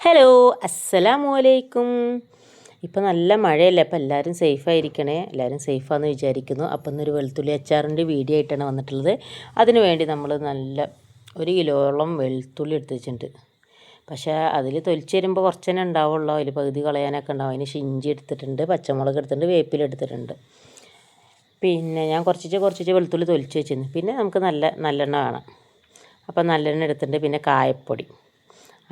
Hello അസ്സലാമു അലൈക്കും. ഇപ്പോൾ നല്ല മഴയല്ലേ, അപ്പോൾ എല്ലാവരും സേഫായിരിക്കണേ. എല്ലാവരും സേഫാന്ന് വിചാരിക്കുന്നു. അപ്പം ഇന്നൊരു വെളുത്തുള്ളി അച്ചാറിൻ്റെ വീഡിയോ ആയിട്ടാണ് വന്നിട്ടുള്ളത്. അതിന് വേണ്ടി നമ്മൾ നല്ല 1 കിലോളം വെളുത്തുള്ളി എടുത്ത് വെച്ചിട്ടുണ്ട്. പക്ഷേ അതിൽ തൊലിച്ച് വരുമ്പോൾ കുറച്ച് തന്നെ ഉണ്ടാവുള്ളൂ, അതിൽ പകുതി കളയാനൊക്കെ ഉണ്ടാവും. അതിന് ഇഞ്ചി എടുത്തിട്ടുണ്ട്, പച്ചമുളക് എടുത്തിട്ടുണ്ട്, വേപ്പില എടുത്തിട്ടുണ്ട്. പിന്നെ ഞാൻ കുറച്ച് വെളുത്തുള്ളി തൊലിച്ച് വെച്ചിരുന്നു. പിന്നെ നമുക്ക് നല്ലെണ്ണ വേണം. അപ്പോൾ നല്ലെണ്ണ എടുത്തിട്ടുണ്ട്. പിന്നെ കായപ്പൊടി.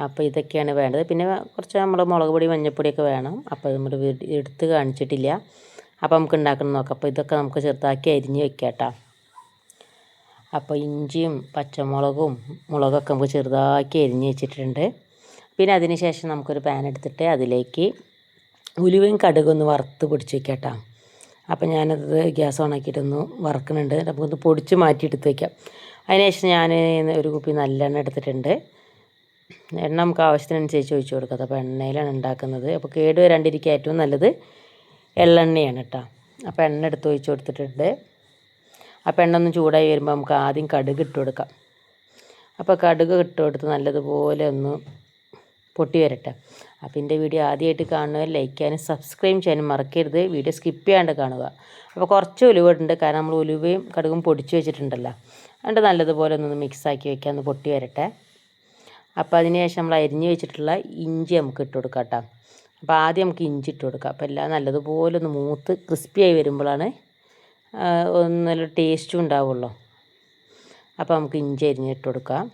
അപ്പോൾ ഇതൊക്കെയാണ് വേണ്ടത്. പിന്നെ കുറച്ച് നമ്മൾ മുളക് പൊടി മഞ്ഞൾപ്പൊടിയൊക്കെ വേണം. അപ്പോൾ നമ്മൾ എടുത്ത് കാണിച്ചിട്ടില്ല. അപ്പോൾ നമുക്ക് ഉണ്ടാക്കണം നോക്കാം. അപ്പോൾ ഇതൊക്കെ നമുക്ക് ചെറുതാക്കി അരിഞ്ഞ് വെക്കാം കേട്ടോ. അപ്പോൾ ഇഞ്ചിയും പച്ചമുളകും മുളകൊക്കെ നമുക്ക് ചെറുതാക്കി അരിഞ്ഞ് വെച്ചിട്ടുണ്ട്. പിന്നെ അതിന് ശേഷം നമുക്കൊരു പാൻ എടുത്തിട്ട് അതിലേക്ക് ഉലുവയും കടുകൊന്ന് വറുത്ത് പൊടിച്ച് വെക്കാം കേട്ടോ. അപ്പോൾ ഞാനത് ഗ്യാസ് ഓണാക്കിയിട്ടൊന്ന് വറക്കുന്നുണ്ട്. നമുക്കൊന്ന് പൊടിച്ച് മാറ്റിയെടുത്ത് വയ്ക്കാം. അതിനുശേഷം ഞാൻ ഒരു കുപ്പി നല്ലെണ്ണ എടുത്തിട്ടുണ്ട്. എണ്ണ നമുക്ക് ആവശ്യത്തിനനുസരിച്ച് ഒഴിച്ച് കൊടുക്കാം. അപ്പോൾ എണ്ണയിലാണ് ഉണ്ടാക്കുന്നത്. അപ്പോൾ കേട് വരാണ്ടിരിക്കുക ഏറ്റവും നല്ലത് എള്ളെണ്ണയാണ് കേട്ടോ. അപ്പോൾ എണ്ണ എടുത്ത് ഒഴിച്ച് കൊടുത്തിട്ടുണ്ട്. അപ്പോൾ എണ്ണ ഒന്ന് ചൂടായി വരുമ്പോൾ നമുക്ക് ആദ്യം കടുക് ഇട്ട് കൊടുക്കാം. അപ്പോൾ കടുക് ഇട്ട് കൊടുത്ത് നല്ലതുപോലെ ഒന്ന് പൊട്ടി വരട്ടെ. അപ്പോൾ എൻ്റെ വീഡിയോ ആദ്യമായിട്ട് കാണുന്നവർ ലൈക്ക് ചെയ്യാനും സബ്സ്ക്രൈബ് ചെയ്യാനും മറക്കരുത്. വീഡിയോ സ്കിപ്പ് ചെയ്യാണ്ട് കാണുക. അപ്പോൾ കുറച്ച് ഉലുവ ഉണ്ട്, കാരണം നമ്മൾ ഉലുവയും കടുകും പൊടിച്ച് വെച്ചിട്ടുണ്ടല്ലോ. അതുകൊണ്ട് നല്ലതുപോലെ ഒന്ന് മിക്സാക്കി വയ്ക്കാം, ഒന്ന് പൊട്ടി വരട്ടെ. അപ്പോൾ അതിന് ശേഷം നമ്മൾ അരിഞ്ഞ് വെച്ചിട്ടുള്ള ഇഞ്ചി നമുക്ക് ഇട്ട് കൊടുക്കാം കേട്ടോ. അപ്പോൾ ആദ്യം നമുക്ക് ഇഞ്ചി ഇട്ട് കൊടുക്കാം. അപ്പോൾ എല്ലാം നല്ലതുപോലെ ഒന്ന് മൂത്ത് ക്രിസ്പിയായി വരുമ്പോഴാണ് നല്ല ടേസ്റ്റും ഉണ്ടാവുള്ളൂ. അപ്പോൾ നമുക്ക് ഇഞ്ചി അരിഞ്ഞിട്ട് കൊടുക്കാം.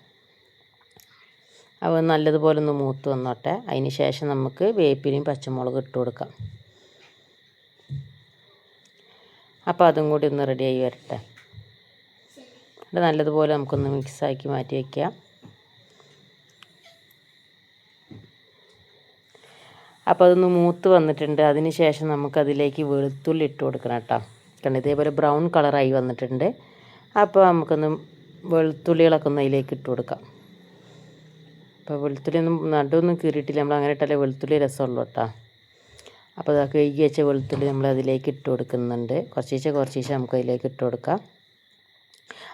അപ്പോൾ നല്ലതുപോലെ ഒന്ന് മൂത്ത് വന്നോട്ടെ. അതിന് ശേഷം നമുക്ക് വേപ്പിലയും പച്ചമുളകും ഇട്ട് കൊടുക്കാം. അപ്പോൾ അതും കൂടി ഒന്ന് റെഡിയായി വരട്ടെ. അത് നല്ലതുപോലെ നമുക്കൊന്ന് മിക്സാക്കി മാറ്റി വയ്ക്കാം. അപ്പോൾ അതൊന്ന് മൂത്ത് വന്നിട്ടുണ്ട്. അതിന് ശേഷം നമുക്കതിലേക്ക് വെളുത്തുള്ളി ഇട്ട് കൊടുക്കണം കേട്ടോ. കാരണം ഇതേപോലെ ബ്രൗൺ കളറായി വന്നിട്ടുണ്ട്. അപ്പോൾ നമുക്കൊന്ന് വെളുത്തുള്ളികളൊക്കെ ഒന്ന് അതിലേക്ക് ഇട്ട് കൊടുക്കാം. അപ്പോൾ വെളുത്തുള്ളി ഒന്നും നടുവൊന്നും കീറിയിട്ടില്ല, നമ്മൾ അങ്ങനെ ഇട്ടാലേ വെളുത്തുള്ളി രസമുള്ളൂ കേട്ടോ. അപ്പോൾ അതൊക്കെ കഴുകി വെച്ച വെളുത്തുള്ളി നമ്മൾ അതിലേക്ക് ഇട്ട് കൊടുക്കുന്നുണ്ട്. കുറച്ച് നമുക്ക് അതിലേക്ക് ഇട്ട് കൊടുക്കാം.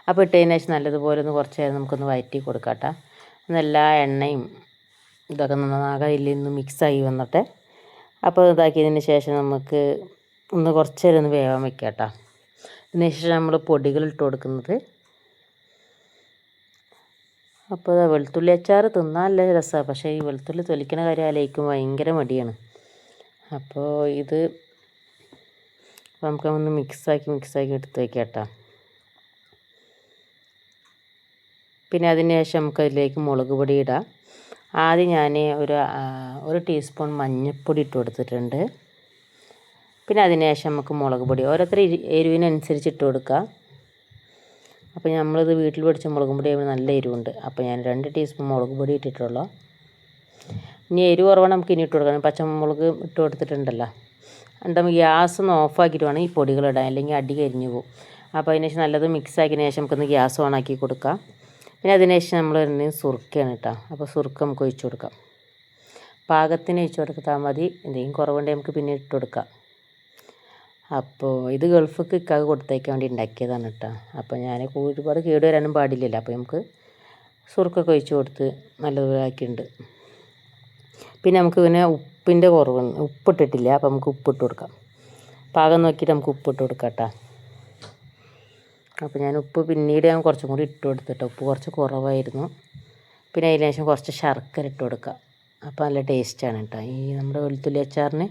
അപ്പോൾ ഇട്ടതിന് ശേഷം നല്ലതുപോലെ ഒന്ന് കുറച്ച് നേരം നമുക്കൊന്ന് വഴറ്റി കൊടുക്കാം കേട്ടോ. എല്ലാ എണ്ണയും ഇതൊക്കെ നന്നാകെ ഇതിൽ നിന്ന് മിക്സായി വന്നിട്ട്. അപ്പോൾ ഇതാക്കിയതിന് ശേഷം നമുക്ക് ഒന്ന് കുറച്ച് നേരം ഒന്ന് വേവാൻ വെക്കാം കേട്ടോ. അതിന് ശേഷം നമ്മൾ പൊടികൾ ഇട്ട് കൊടുക്കുന്നത്. അപ്പോൾ വെളുത്തുള്ളി അച്ചാർ തിന്നാൻ നല്ല രസമാണ്, പക്ഷേ ഈ വെളുത്തുള്ളി തൊലിക്കണ കാര്യം ആലോചിക്കുമ്പോൾ ഭയങ്കര മടിയാണ്. അപ്പോൾ ഇത് നമുക്കൊന്ന് മിക്സാക്കി എടുത്ത് വയ്ക്കാം കേട്ടോ. പിന്നെ അതിന് ശേഷം നമുക്കതിലേക്ക് മുളക് പൊടി ഇടാം. ആദ്യം ഞാൻ ഒരു ടീസ്പൂൺ മഞ്ഞൾപ്പൊടി ഇട്ട് കൊടുത്തിട്ടുണ്ട്. പിന്നെ അതിന് ശേഷം നമുക്ക് മുളക് പൊടി ഓരോരുത്തർ എരിവിനനുസരിച്ച് ഇട്ട് കൊടുക്കുക. അപ്പോൾ നമ്മളിത് വീട്ടിൽ പൊടിച്ച മുളക് പൊടി ആകുമ്പോൾ നല്ല എരിവുണ്ട്. അപ്പോൾ ഞാൻ 2 ടീസ്പൂൺ മുളക് പൊടി ഇട്ടിട്ടുള്ളൂ. ഇനി എരിവ് കുറവാണ് നമുക്ക് ഇനി ഇട്ട് കൊടുക്കണം. പച്ചമുളക് ഇട്ട് കൊടുത്തിട്ടുണ്ടല്ലോ. എന്നിട്ട് നമുക്ക് ഗ്യാസ് ഒന്ന് ഓഫാക്കിയിട്ട് വേണം ഈ പൊടികളിടാൻ, അല്ലെങ്കിൽ അടി കരിഞ്ഞു പോകും. അപ്പോൾ അതിന് ശേഷം നല്ലത് മിക്സാക്കിയതിന് ശേഷം നമുക്കൊന്ന് ഗ്യാസ് ഓണാക്കി കൊടുക്കാം. പിന്നെ അതിന് ശേഷം നമ്മൾ സുർക്കയാണ് കേട്ടോ. അപ്പോൾ സുർക്ക നമുക്ക് ഒഴിച്ച് കൊടുക്കാം. പാകത്തിന് ഒഴിച്ച് കൊടുത്താൽ മതി. എന്തെങ്കിലും കുറവുണ്ടെങ്കിൽ നമുക്ക് പിന്നെ ഇട്ട് കൊടുക്കാം. അപ്പോൾ ഇത് ഗൾഫിക്ക് ഇക്കാക്ക് കൊടുത്തേക്കാൻ വേണ്ടി ഉണ്ടാക്കിയതാണ് കേട്ടോ. അപ്പോൾ ഞാൻ ഒരുപാട് കേട് വരാനും പാടില്ലല്ലോ. അപ്പോൾ നമുക്ക് സുർക്കൊക്കെ ഒഴിച്ച് കൊടുത്ത് നല്ലതുപോലെ ആക്കിയിട്ടുണ്ട്. പിന്നെ നമുക്ക് പിന്നെ ഉപ്പിൻ്റെ കുറവ്, ഉപ്പിട്ടിട്ടില്ല. അപ്പോൾ നമുക്ക് ഉപ്പിട്ട് കൊടുക്കാം. പാകം നോക്കിയിട്ട് നമുക്ക് ഉപ്പിട്ട് കൊടുക്കാം കേട്ടോ. അപ്പോൾ ഞാൻ ഉപ്പ് പിന്നീട് ഞാൻ കുറച്ചും കൂടി ഇട്ട് കൊടുത്തിട്ട്, ഉപ്പ് കുറച്ച് കുറവായിരുന്നു. പിന്നെ അതിന് ശേഷം കുറച്ച് ശർക്കര ഇട്ട് കൊടുക്കുക. അപ്പോൾ നല്ല ടേസ്റ്റാണ് കേട്ടോ ഈ നമ്മുടെ വെളുത്തുള്ളി അച്ചാറിന്.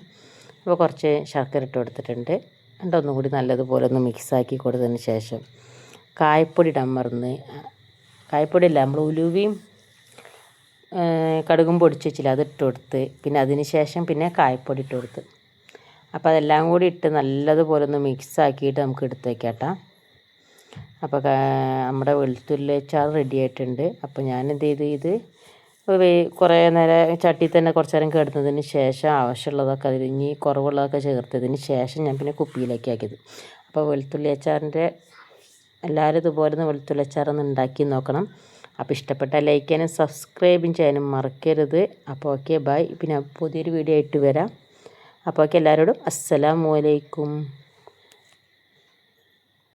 അപ്പോൾ കുറച്ച് ശർക്കര ഇട്ട് കൊടുത്തിട്ടുണ്ട്. എന്നിട്ട് ഒന്നും കൂടി നല്ലതുപോലെ ഒന്ന് മിക്സാക്കി കൊടുത്തതിന് ശേഷം കായപ്പൊടി ഇടാൻ മറന്ന്, കായപ്പൊടിയല്ല നമ്മൾ ഉലുവയും കടുകും പൊടിച്ച് വെച്ചില്ല, അതിട്ട് കൊടുത്ത്. പിന്നെ അതിന് ശേഷം പിന്നെ കായപ്പൊടി ഇട്ട് കൊടുത്ത്. അപ്പോൾ അതെല്ലാം കൂടി ഇട്ട് നല്ലതുപോലെ ഒന്ന് മിക്സാക്കിയിട്ട് നമുക്ക് എടുത്ത് വയ്ക്കാം കേട്ടോ. അപ്പോൾ നമ്മുടെ വെളുത്തുള്ളി അച്ചാർ റെഡി ആയിട്ടുണ്ട്. അപ്പോൾ ഞാൻ എന്ത് ചെയ്തു, ഇത് കുറേ നേരം ചട്ടിയിൽ തന്നെ കുറച്ച് നേരം കിടന്നതിന് ശേഷം ആവശ്യമുള്ളതൊക്കെ അതിൽ ഇനി കുറവുള്ളതൊക്കെ ചേർത്തതിന് ശേഷം ഞാൻ പിന്നെ കുപ്പിയിലേക്ക് ആക്കിയത്. അപ്പോൾ വെളുത്തുള്ളി അച്ചാറിൻ്റെ എല്ലാവരും ഇതുപോലെ വെളുത്തുള്ളി അച്ചാറൊന്ന് ഉണ്ടാക്കി നോക്കണം. അപ്പോൾ ഇഷ്ടപ്പെട്ടാൽ ലൈക്ക് ചെയ്യാനും സബ്സ്ക്രൈബും ചെയ്യാനും മറക്കരുത്. അപ്പോൾ ഓക്കെ ബൈ. പിന്നെ പുതിയൊരു വീഡിയോ ആയിട്ട് വരാം. അപ്പോൾ ഓക്കെ, എല്ലാവരോടും അസ്സലാമു അലൈക്കും.